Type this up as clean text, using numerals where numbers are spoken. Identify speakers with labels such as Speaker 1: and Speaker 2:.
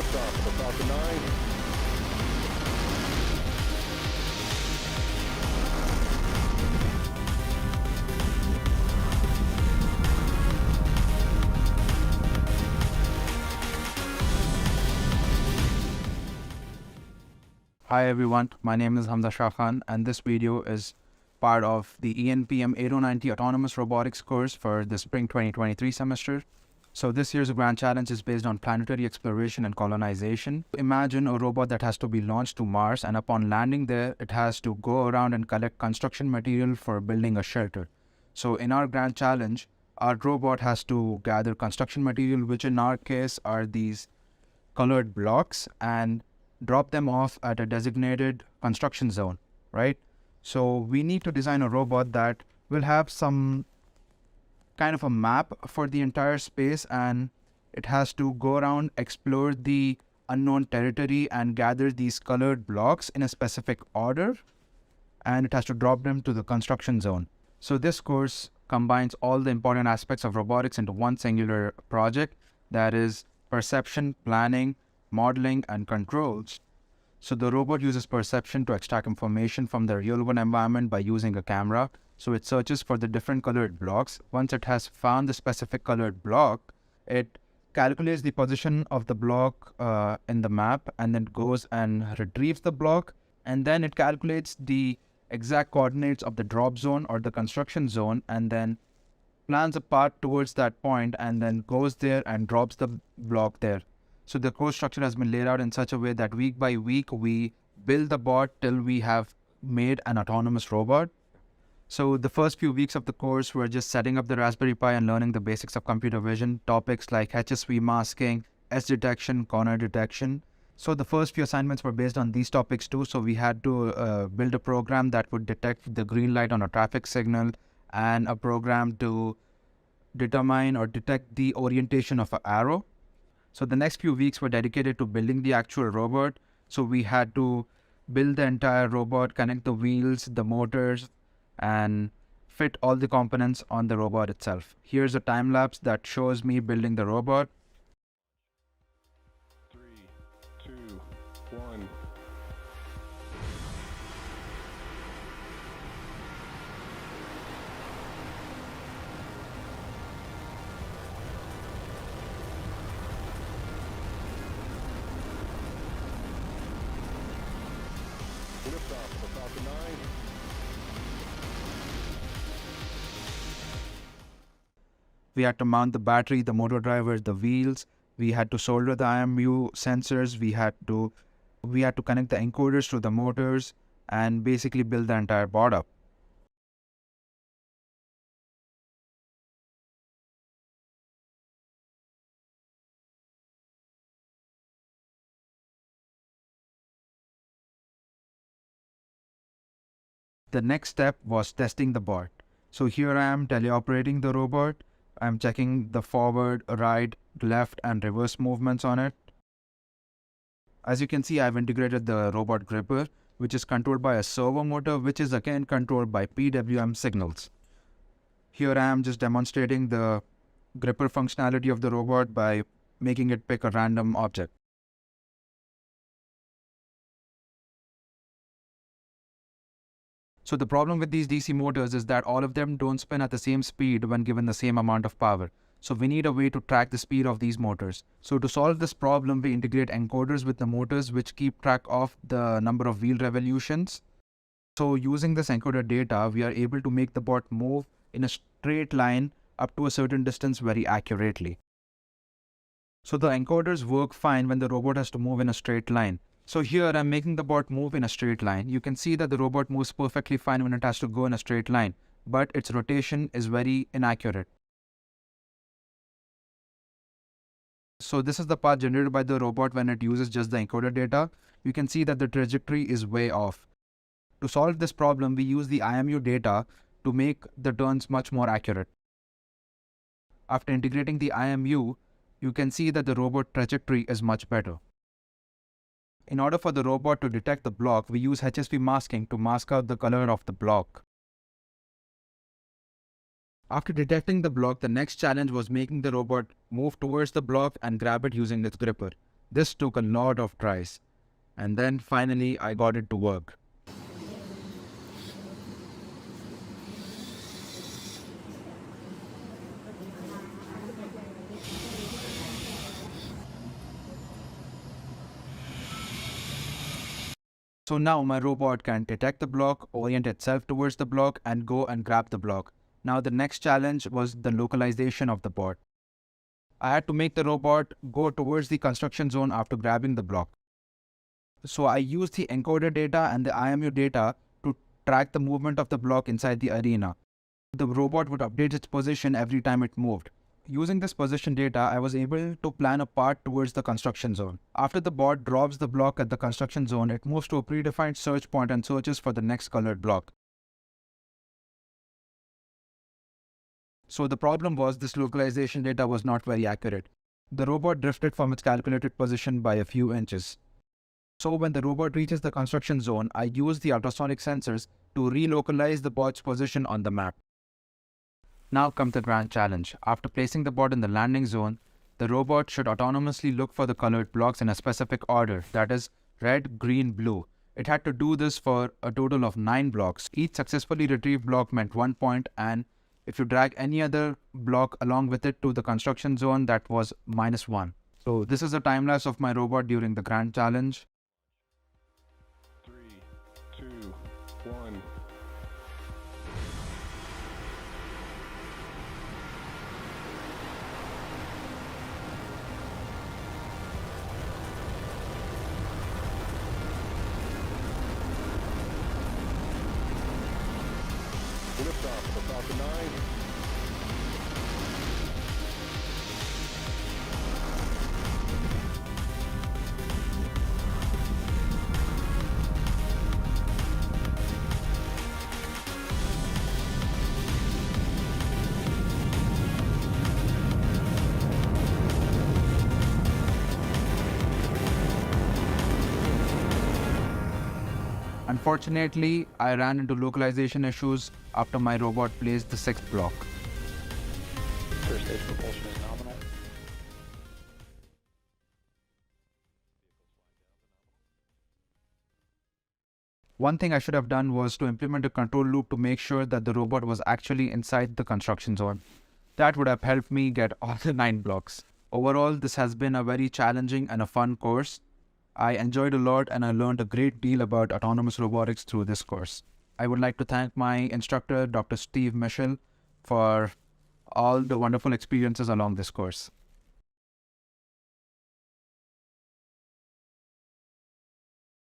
Speaker 1: Liftoff of the Falcon 9.
Speaker 2: Hi everyone, my name is Hamza Shah Khan and this video is part of the ENPM809T Autonomous Robotics course for the Spring 2023 semester. So this year's grand challenge is based on planetary exploration and colonization. Imagine a robot that has to be launched to Mars, and upon landing there, it has to go around and collect construction material for building a shelter. So in our grand challenge, our robot has to gather construction material, which in our case are these colored blocks, and drop them off at a designated construction zone, right? So we need to design a robot that will have some kind of a map for the entire space, and it has to go around, explore the unknown territory and gather these colored blocks in a specific order, and it has to drop them to the construction zone. So this course combines all the important aspects of robotics into one singular project, that is perception, planning, modeling, and controls. So the robot uses perception to extract information from the real-world environment by using a camera. So it searches for the different colored blocks. Once it has found the specific colored block, it calculates the position of the block in the map, and then goes and retrieves the block, and then it calculates the exact coordinates of the drop zone or the construction zone, and then plans a path towards that point, and then goes there and drops the block there. So the course structure has been laid out in such a way that week by week, we build the bot till we have made an autonomous robot. So the first few weeks of the course, we're just setting up the Raspberry Pi and learning the basics of computer vision, topics like HSV masking, edge detection, corner detection. So the first few assignments were based on these topics too. So we had to build a program that would detect the green light on a traffic signal, and a program to determine or detect the orientation of an arrow. So the next few weeks were dedicated to building the actual robot. So we had to build the entire robot, connect the wheels, the motors, and fit all the components on the robot itself. Here's a time lapse that shows me building the robot.
Speaker 1: 3, 2, 1. Liftoff of the Falcon 9.
Speaker 2: We had to mount the battery, the motor drivers, the wheels. We had to solder the IMU sensors. We had to connect the encoders to the motors and basically build the entire board up. The next step was testing the bot. So here I am teleoperating the robot. I'm checking the forward, right, left, and reverse movements on it. As you can see, I've integrated the robot gripper, which is controlled by a servo motor, which is again controlled by PWM signals. Here I am just demonstrating the gripper functionality of the robot by making it pick a random object. So the problem with these DC motors is that all of them don't spin at the same speed when given the same amount of power. So we need a way to track the speed of these motors. So to solve this problem, we integrate encoders with the motors, which keep track of the number of wheel revolutions. So using this encoder data, we are able to make the bot move in a straight line up to a certain distance very accurately. So the encoders work fine when the robot has to move in a straight line. So here I'm making the bot move in a straight line. You can see that the robot moves perfectly fine when it has to go in a straight line, but its rotation is very inaccurate. So this is the path generated by the robot when it uses just the encoder data. You can see that the trajectory is way off. To solve this problem, we use the IMU data to make the turns much more accurate. After integrating the IMU, you can see that the robot trajectory is much better. In order for the robot to detect the block, we use HSV masking to mask out the color of the block. After detecting the block, the next challenge was making the robot move towards the block and grab it using its gripper. This took a lot of tries. And then finally I got it to work. So now my robot can detect the block, orient itself towards the block, and go and grab the block. Now the next challenge was the localization of the bot. I had to make the robot go towards the construction zone after grabbing the block. So I used the encoder data and the IMU data to track the movement of the block inside the arena. The robot would update its position every time it moved. Using this position data, I was able to plan a path towards the construction zone. After the bot drops the block at the construction zone, it moves to a predefined search point and searches for the next colored block. So the problem was this localization data was not very accurate. The robot drifted from its calculated position by a few inches. So when the robot reaches the construction zone, I use the ultrasonic sensors to relocalize the bot's position on the map. Now comes the grand challenge. After placing the bot in the landing zone, the robot should autonomously look for the colored blocks in a specific order, that is, red, green, blue. It had to do this for a total of 9 blocks. Each successfully retrieved block meant 1 point, and if you drag any other block along with it to the construction zone, that was -1. So this is a time lapse of my robot during the grand challenge.
Speaker 1: 3, 2, 1. Liftoff of the Falcon 9.
Speaker 2: Unfortunately, I ran into localization issues after my robot placed the 6th block.
Speaker 3: First stage propulsion is nominal.
Speaker 2: One thing I should have done was to implement a control loop to make sure that the robot was actually inside the construction zone. That would have helped me get all the 9 blocks. Overall, this has been a very challenging and a fun course. I enjoyed a lot and I learned a great deal about autonomous robotics through this course. I would like to thank my instructor, Dr. Steve Michel, for all the wonderful experiences along this course.